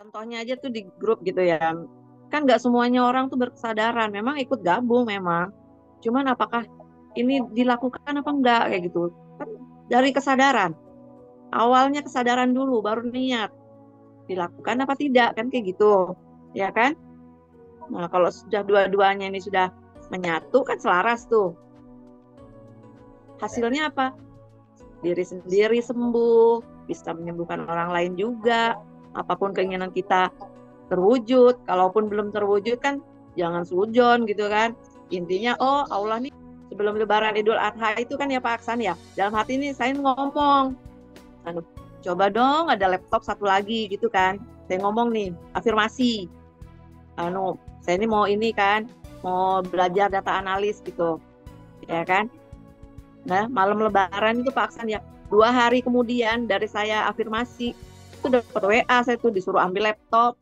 Contohnya aja tuh di grup gitu ya. Kan nggak semuanya orang tuh berkesadaran. Memang ikut gabung memang. Cuman apakah ini dilakukan apa enggak kayak gitu. Kan dari kesadaran. Awalnya kesadaran dulu baru niat. Dilakukan apa tidak kan kayak gitu. Ya kan? Nah, kalau sudah dua-duanya ini sudah menyatu kan selaras tuh. Hasilnya apa? Diri sendiri sembuh, bisa menyembuhkan orang lain juga. Apapun keinginan kita terwujud. Kalaupun belum terwujud kan jangan sujon gitu kan. Intinya oh Allah nih sebelum Lebaran Idul Adha itu kan ya Pak Aksan ya. Dalam hati ini saya ngomong, anu, coba dong ada laptop satu lagi gitu kan. Saya ngomong nih afirmasi. Saya ini mau ini kan, mau belajar data analis gitu, ya kan. Nah malam Lebaran itu Pak Aksan ya 2 hari kemudian dari saya afirmasi itu dapat WA saya tuh disuruh ambil laptop.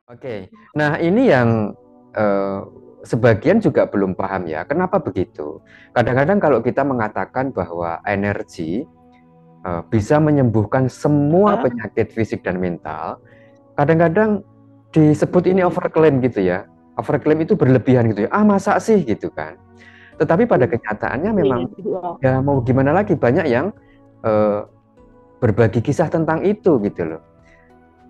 Oke, nah ini yang eh, sebagian juga belum paham ya, kenapa begitu? Kadang-kadang kalau kita mengatakan bahwa energi bisa menyembuhkan semua penyakit fisik dan mental, kadang-kadang disebut ini overclaim gitu ya. Overclaim itu berlebihan gitu ya. Ah masa sih gitu kan. Tetapi pada kenyataannya memang ya mau gimana lagi, banyak yang eh, berbagi kisah tentang itu gitu loh.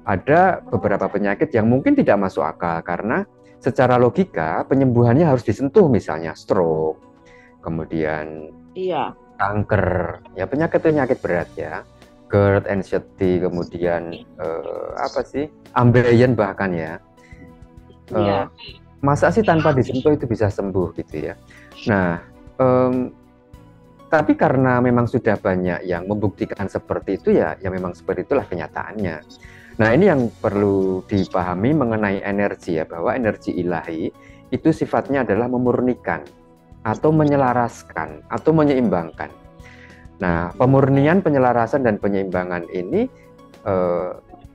Ada beberapa penyakit yang mungkin tidak masuk akal karena secara logika penyembuhannya harus disentuh, misalnya stroke, kemudian Iya. kanker, ya penyakit-penyakit berat ya, GERD, anxiety, kemudian apa sih, ambeien bahkan ya. Iya. Masa sih tanpa disentuh itu bisa sembuh gitu ya. Nah, tapi karena memang sudah banyak yang membuktikan seperti itu ya memang seperti itulah kenyataannya. Nah, ini yang perlu dipahami mengenai energi ya, bahwa energi ilahi itu sifatnya adalah memurnikan atau menyelaraskan atau menyeimbangkan. Nah, pemurnian, penyelarasan, dan penyeimbangan ini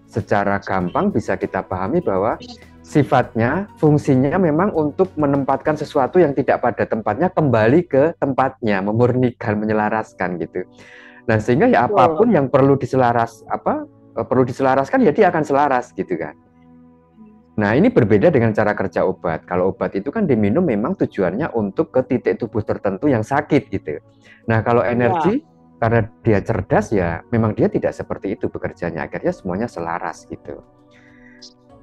secara gampang bisa kita pahami bahwa sifatnya, fungsinya memang untuk menempatkan sesuatu yang tidak pada tempatnya kembali ke tempatnya, memurnikan, menyelaraskan gitu. Nah, sehingga ya apapun yang perlu diselaraskan ya dia akan selaras gitu kan. Nah, ini berbeda dengan cara kerja obat. Kalau obat itu kan diminum memang tujuannya untuk ke titik tubuh tertentu yang sakit gitu. Nah, kalau energi karena dia cerdas ya memang dia tidak seperti itu bekerjanya, akhirnya semuanya selaras gitu.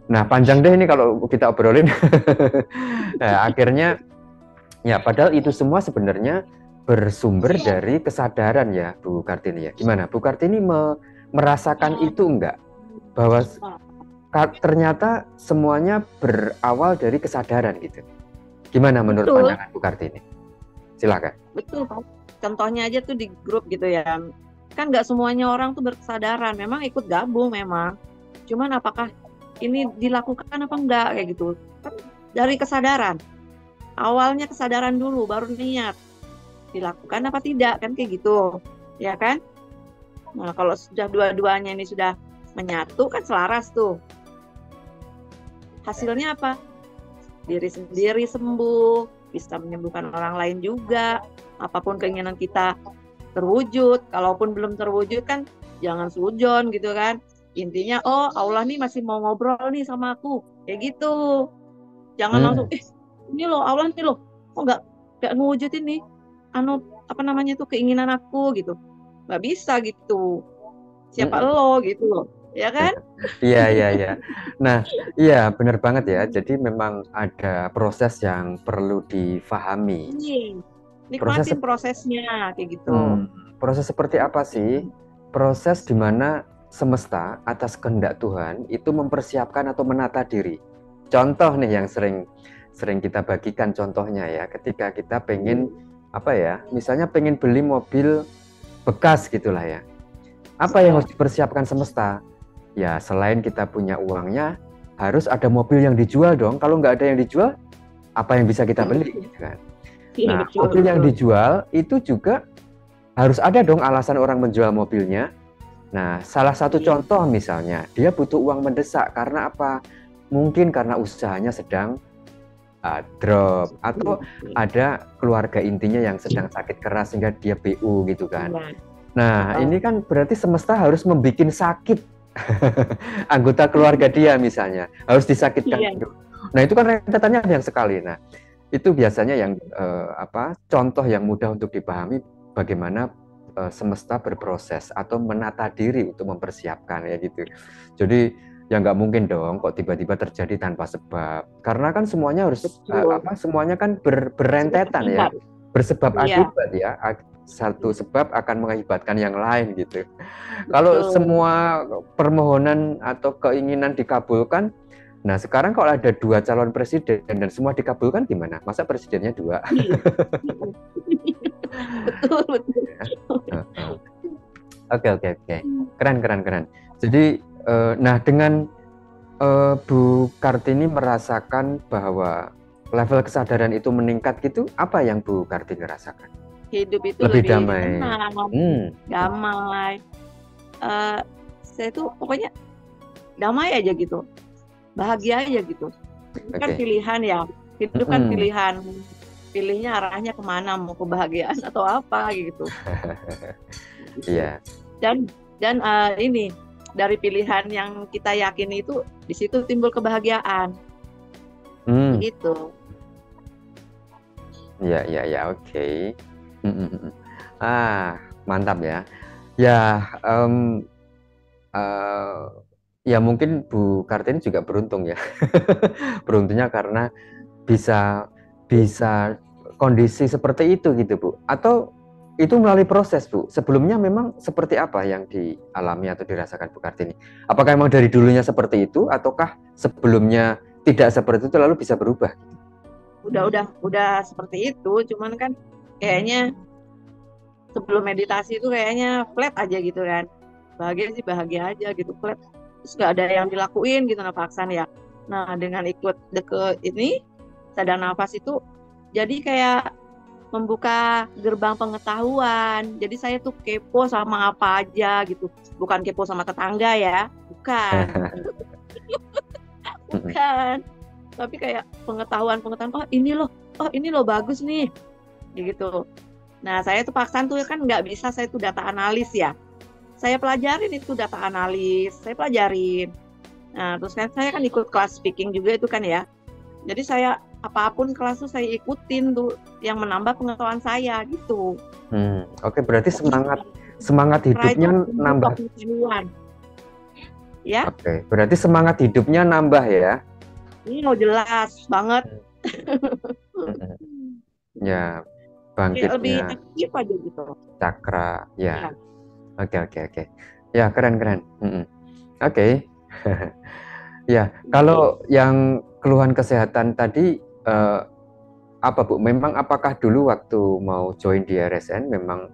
Nah, panjang deh ini kalau kita obrolin. Nah, akhirnya ya padahal itu semua sebenarnya bersumber dari kesadaran ya Bu Kartini ya. Gimana Bu Kartini merasakan itu enggak? Bahwa ternyata semuanya berawal dari kesadaran gitu. Gimana menurut pandangan Bu Kartini? Silakan. Betul Pak. Contohnya aja tuh di grup gitu ya. Kan nggak semuanya orang tuh berkesadaran. Memang ikut gabung memang. Cuman apakah ini dilakukan apa enggak kayak gitu. Kan dari kesadaran. Awalnya kesadaran dulu baru niat. Dilakukan apa tidak kan kayak gitu. Ya kan? Nah, kalau sudah dua-duanya ini sudah menyatu kan selaras tuh. Hasilnya apa? Diri sendiri sembuh, bisa menyembuhkan orang lain juga. Apapun keinginan kita terwujud. Kalaupun belum terwujud kan jangan sujon gitu kan. Intinya oh Allah nih masih mau ngobrol nih sama aku. Kayak gitu. Jangan langsung ini loh Allah nih loh. Kok nggak ngewujudin nih apa namanya tuh keinginan aku gitu. Nggak bisa gitu. Siapa lo gitu loh. Ya kan? Iya. Nah, iya benar banget ya. Jadi memang ada proses yang perlu difahami. Nikmatin prosesnya kayak gitu. Proses seperti apa sih? Proses di mana semesta atas kehendak Tuhan itu mempersiapkan atau menata diri. Contoh nih yang sering kita bagikan contohnya ya, ketika kita pengen misalnya pengen beli mobil bekas gitulah ya. Apa yang harus dipersiapkan semesta? Ya selain kita punya uangnya, harus ada mobil yang dijual dong. Kalau nggak ada yang dijual, apa yang bisa kita beli gitu kan? Nah, mobil yang dijual itu juga harus ada dong alasan orang menjual mobilnya. Nah, salah satu contoh misalnya, dia butuh uang mendesak karena apa? mungkin karena usahanya sedang drop, atau ada keluarga intinya yang sedang sakit keras sehingga dia BU gitu kan. Nah, ini kan berarti semesta harus membuat sakit anggota keluarga dia misalnya, harus disakitkan. Nah, itu kan rentetannya banyak sekali. Nah, itu biasanya yang contoh yang mudah untuk dipahami bagaimana semesta berproses atau menata diri untuk mempersiapkan ya gitu. Jadi ya nggak mungkin dong kok tiba-tiba terjadi tanpa sebab, karena kan semuanya harus semuanya kan berrentetan ya, bersebab akibat ya. Satu sebab akan mengakibatkan yang lain gitu. Kalau semua permohonan atau keinginan dikabulkan, nah sekarang kalau ada 2 calon presiden dan semua dikabulkan gimana? Masa presidennya 2? Betul. Oke. Keren. Jadi nah dengan Bu Kartini merasakan bahwa level kesadaran itu meningkat gitu, apa yang Bu Kartini rasakan? Hidup itu lebih damai. Damai. Saya tuh pokoknya damai aja gitu, bahagia aja gitu. Kan pilihan ya, hidup kan pilihan, pilihnya arahnya kemana, mau kebahagiaan atau apa gitu. Iya. Dan ini dari pilihan yang kita yakini itu, di situ timbul kebahagiaan. Gitu. Ya, oke. Mantap ya. Ya mungkin Bu Kartini juga beruntung ya. Beruntungnya karena bisa kondisi seperti itu gitu Bu. Atau itu melalui proses Bu. Sebelumnya memang seperti apa yang dialami atau dirasakan Bu Kartini? Apakah memang dari dulunya seperti itu, ataukah sebelumnya tidak seperti itu lalu bisa berubah? Udah seperti itu, cuman kan kayaknya sebelum meditasi itu kayaknya flat aja gitu kan. Bahagia sih bahagia aja gitu, flat. Terus gak ada yang dilakuin gitu napaksan ya. Nah, dengan ikut ini sadar nafas itu jadi kayak membuka gerbang pengetahuan. Jadi saya tuh kepo sama apa aja gitu. Bukan kepo sama tetangga ya, bukan. Bukan. Tapi kayak pengetahuan, oh ini loh bagus nih, gitu. Nah saya tuh paksan tuh kan nggak bisa, saya tuh data analis ya, saya pelajarin itu data analis, saya pelajarin. Nah terus kan saya kan ikut kelas speaking juga itu kan ya, jadi saya apapun kelas tuh saya ikutin tuh, yang menambah pengetahuan saya gitu. Oke, berarti semangat hidupnya nambah. Ya. Oke, berarti semangat hidupnya nambah ya. Ini jelas banget. Ya, bangkitnya lebih aktif aja gitu. Cakra, ya. Oke. Ya, keren. Oke. Ya, kalau yang keluhan kesehatan tadi apa Bu? Memang apakah dulu waktu mau join di RSN memang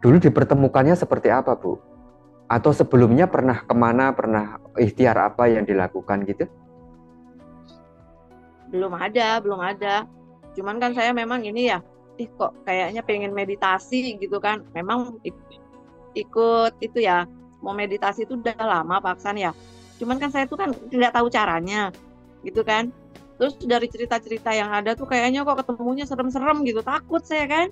dulu dipertemukannya seperti apa Bu? Atau sebelumnya pernah kemana, pernah ikhtiar apa yang dilakukan gitu? Belum ada. Cuman kan saya memang ini ya, kok kayaknya pengen meditasi gitu kan. Memang ikut itu ya, mau meditasi itu udah lama paksan ya. Cuman kan saya tuh kan nggak tahu caranya gitu kan. Terus dari cerita-cerita yang ada tuh kayaknya kok ketemunya serem-serem gitu, takut saya kan.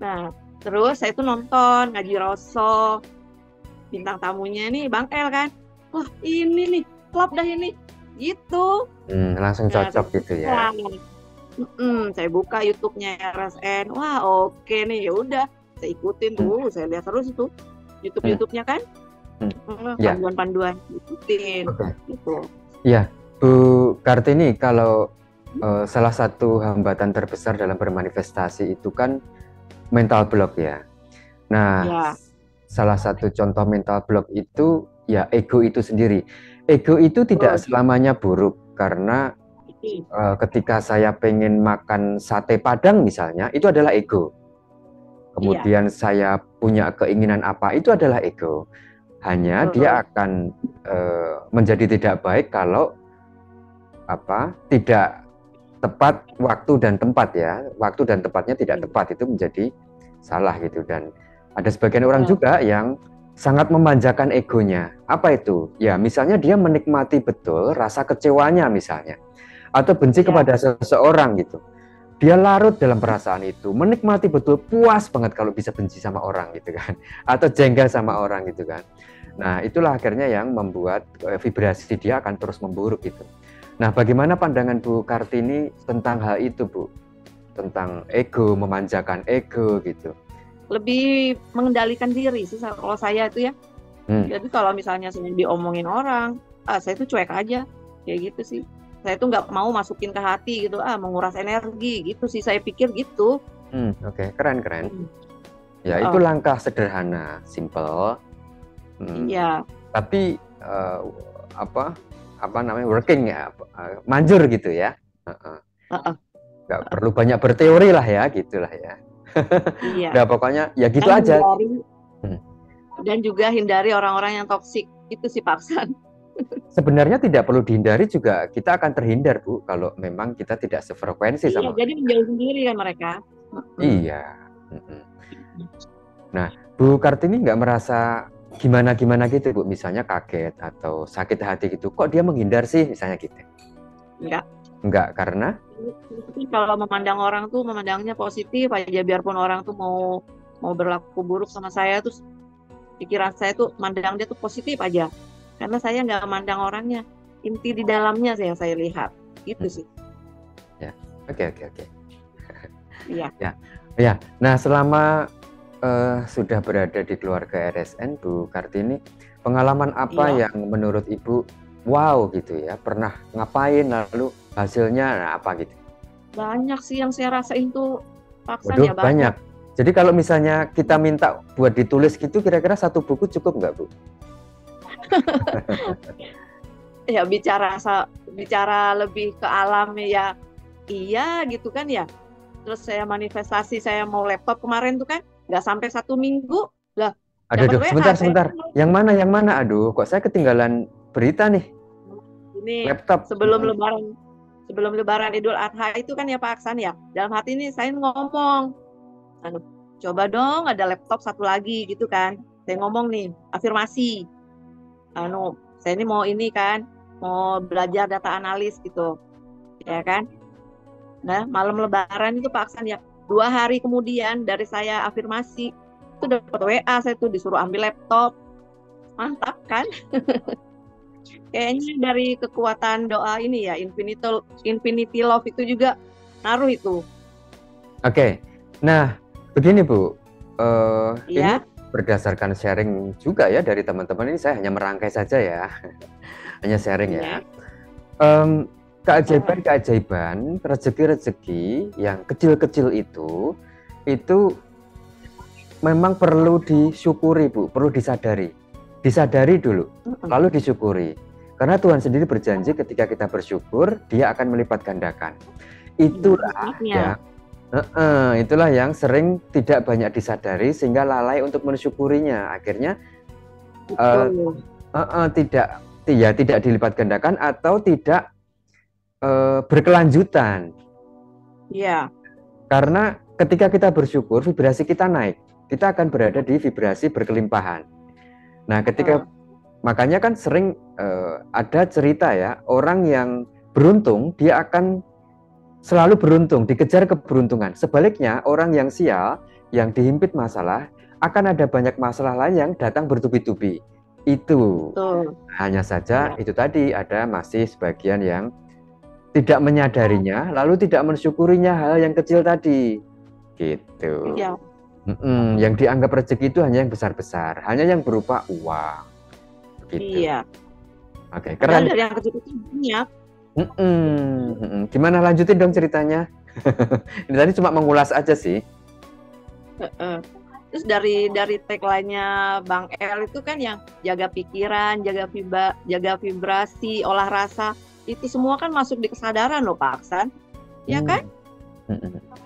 Nah terus saya tuh nonton ngaji Rosso, bintang tamunya nih Bang El kan. Wah ini nih, klub dah ini gitu. Langsung cocok gitu ya. Saya buka YouTube-nya RSN, wah oke nih, ya udah saya ikutin tuh, saya lihat terus itu YouTube-nya kan, panduan-panduan ikutin. Gitu. Ya, Bu Kartini, kalau salah satu hambatan terbesar dalam bermanifestasi itu kan mental block ya. Nah, salah satu contoh mental block itu ya ego itu sendiri. Ego itu tidak selamanya buruk, karena ketika saya pengen makan sate Padang misalnya, itu adalah ego. Kemudian saya punya keinginan apa, itu adalah ego. Hanya dia akan menjadi tidak baik kalau tidak tepat waktu dan tempat ya. Waktu dan tempatnya tidak tepat, itu menjadi salah gitu. Dan ada sebagian orang juga yang sangat memanjakan egonya. Apa itu? Ya, misalnya dia menikmati betul rasa kecewanya misalnya, atau benci Ya. kepada seseorang gitu. Dia larut dalam perasaan itu, menikmati betul, puas banget kalau bisa benci sama orang gitu kan, atau jengkel sama orang gitu kan. Nah, itulah akhirnya yang membuat vibrasi dia akan terus memburuk gitu. Nah, bagaimana pandangan Bu Kartini tentang hal itu, Bu? Tentang ego, memanjakan ego gitu. Lebih mengendalikan diri sih kalau saya itu ya. Jadi kalau misalnya saya diomongin orang, saya tuh cuek aja, kayak gitu sih. Saya tuh nggak mau masukin ke hati gitu, menguras energi gitu sih, saya pikir gitu. Oke, keren. Ya, itu langkah sederhana, simple. Iya. Tapi apa namanya, working ya, manjur gitu ya. Nggak perlu banyak berteori lah ya, gitulah ya. Iya. Nah, pokoknya ya gitu aja. Dan juga hindari orang-orang yang toksik, itu sih Pak Aksan. Sebenarnya tidak perlu dihindari juga, kita akan terhindar Bu kalau memang kita tidak sefrekuensi sama. Jadi menjauh sendiri kan mereka. Iya. Nah, Bu Kartini nggak merasa gimana gitu Bu, misalnya kaget atau sakit hati gitu, kok dia menghindar sih misalnya gitu? Enggak, karena kalau memandang orang tuh memandangnya positif aja, biarpun orang tuh mau berlaku buruk sama saya, tuh pikiran saya tuh mandang dia tuh positif aja. Karena saya nggak memandang orangnya, inti di dalamnya saya lihat, gitu sih. Ya, oke. Iya. Ya. Nah, selama sudah berada di keluarga RSN, Bu Kartini, pengalaman apa yang menurut Ibu wow gitu ya, pernah ngapain lalu hasilnya apa gitu? Banyak sih yang saya rasain tuh, paksa ya banyak. Jadi kalau misalnya kita minta buat ditulis gitu, kira-kira satu buku cukup nggak Bu? Ya bicara lebih ke alam ya, iya gitu kan ya. Terus saya manifestasi, saya mau laptop kemarin tuh kan nggak sampai 1 minggu lah. Aduh, sebentar. Yang mana? Aduh, kok saya ketinggalan berita nih. Ini laptop sebelum Lebaran Idul Adha itu kan ya Pak Aksan ya. Dalam hati ini saya ngomong, coba dong ada laptop satu lagi gitu kan. Saya ngomong nih, afirmasi. Saya ini mau belajar data analis gitu, ya kan. Nah, malam Lebaran itu Pak Aksan ya, 2 hari kemudian dari saya afirmasi, itu dapat WA saya tuh disuruh ambil laptop. Mantap kan? Kayaknya dari kekuatan doa ini ya, infinity love itu juga ngaruh itu. Oke. Nah, begini Bu, ini berdasarkan sharing juga ya dari teman-teman, ini saya hanya merangkai saja ya. Hanya sharing ya. Keajaiban, rezeki-rezeki yang kecil-kecil itu memang perlu disyukuri Bu, perlu disadari dulu, lalu disyukuri. Karena Tuhan sendiri berjanji ketika kita bersyukur, Dia akan melipat gandakan. Itulah itulah yang sering tidak banyak disadari sehingga lalai untuk mensyukurinya. Akhirnya tidak dilipat gandakan atau tidak berkelanjutan. Iya. Karena ketika kita bersyukur, vibrasi kita naik. Kita akan berada di vibrasi berkelimpahan. Nah, makanya kan sering ada cerita ya, orang yang beruntung dia akan selalu beruntung, dikejar keberuntungan. Sebaliknya, orang yang sial, yang dihimpit masalah, akan ada banyak masalah lain yang datang bertubi-tubi. Itu. Hanya saja itu tadi ada masih sebagian yang tidak menyadarinya, lalu tidak mensyukurinya hal yang kecil tadi. Gitu. Iya. Yang dianggap rezeki itu hanya yang besar-besar, hanya yang berupa uang. Gitu. Iya. Oke, keren. Dari yang kecil-kecil banyak. Gimana, lanjutin dong ceritanya. Ini tadi cuma mengulas aja sih. Terus dari tagline-nya Bang El itu kan yang jaga pikiran, jaga vibrasi, olah rasa, itu semua kan masuk di kesadaran loh Pak Aksan. Ya kan?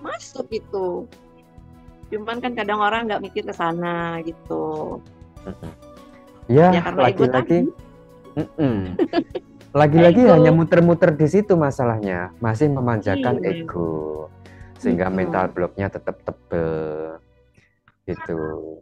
Masuk itu. Cuman kan kadang orang nggak mikir ke sana gitu. Ya lagi-lagi hanya muter-muter di situ masalahnya, masih memanjakan ego, sehingga mental blocknya tetap tebel gitu.